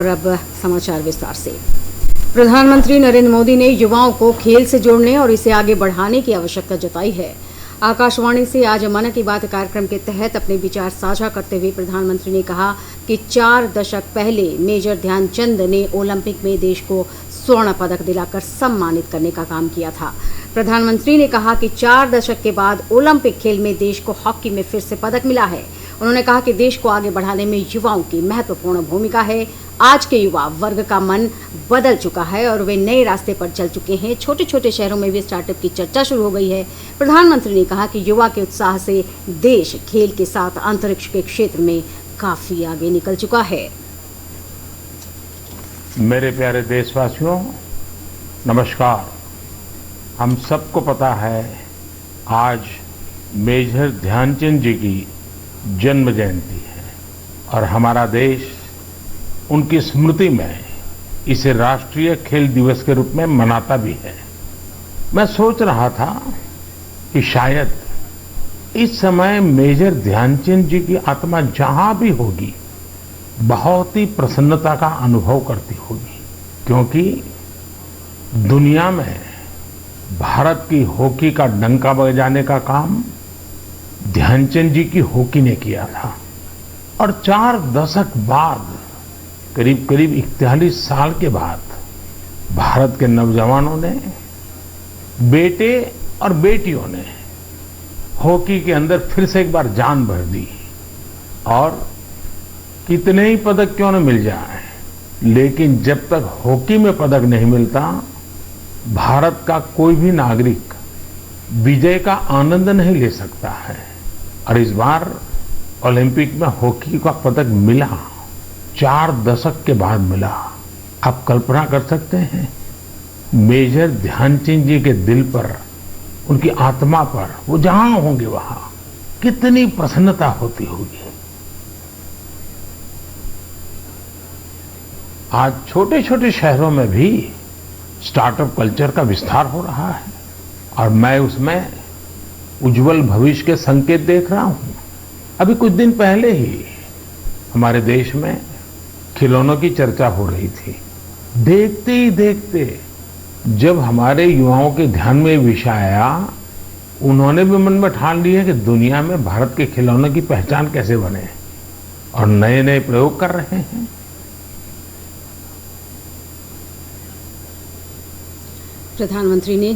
और अब समाचार विस्तार से। प्रधानमंत्री नरेंद्र मोदी ने युवाओं को खेल से जोड़ने और इसे आगे बढ़ाने की आवश्यकता जताई है। आकाशवाणी से आज मन की बात कार्यक्रम के तहत अपने विचार साझा करते हुए प्रधानमंत्री ने कहा कि 4 दशक पहले मेजर ध्यानचंद ने ओलंपिक में देश को स्वर्ण पदक दिलाकर सम्मानित करने का काम किया था। प्रधानमंत्री ने कहा कि 4 दशक के बाद ओलंपिक खेल में देश को हॉकी में फिर से पदक मिला है। उन्होंने कहा कि देश को आगे बढ़ाने में युवाओं की महत्वपूर्ण भूमिका है। आज के युवा वर्ग का मन बदल चुका है और वे नए रास्ते पर चल चुके हैं। छोटे छोटे शहरों में भी स्टार्टअप की चर्चा शुरू हो गई है। प्रधानमंत्री ने कहा कि युवा के उत्साह से देश खेल के साथ अंतरिक्ष के क्षेत्र में काफी आगे निकल चुका है। मेरे प्यारे देशवासियों, नमस्कार। हम सबको पता है आज मेजर ध्यानचंद जी की जन्म जयंती है और हमारा देश उनकी स्मृति में इसे राष्ट्रीय खेल दिवस के रूप में मनाता भी है। मैं सोच रहा था कि शायद इस समय मेजर ध्यानचंद जी की आत्मा जहां भी होगी बहुत ही प्रसन्नता का अनुभव करती होगी, क्योंकि दुनिया में भारत की हॉकी का डंका बजाने का काम ध्यानचंद जी की हॉकी ने किया था। और 4 दशक बाद, करीब करीब 41 साल के बाद, भारत के नौजवानों ने, बेटे और बेटियों ने हॉकी के अंदर फिर से एक बार जान भर दी। और कितने ही पदक क्यों न मिल जाए, लेकिन जब तक हॉकी में पदक नहीं मिलता, भारत का कोई भी नागरिक विजय का आनंद नहीं ले सकता है। और इस बार ओलंपिक में हॉकी का पदक मिला, 4 दशक के बाद मिला। आप कल्पना कर सकते हैं मेजर ध्यानचंद जी के दिल पर, उनकी आत्मा पर, वो जहां होंगे वहां कितनी प्रसन्नता होती होगी। आज छोटे छोटे शहरों में भी स्टार्टअप कल्चर का विस्तार हो रहा है और मैं उसमें उज्जवल भविष्य के संकेत देख रहा हूं। अभी कुछ दिन पहले ही हमारे देश में खिलौनों की चर्चा हो रही थी। देखते ही देखते जब हमारे युवाओं के ध्यान में विषय आया, उन्होंने भी मन में ठान लिया कि दुनिया में भारत के खिलौनों की पहचान कैसे बने, और नए नए प्रयोग कर रहे हैं। प्रधानमंत्री ने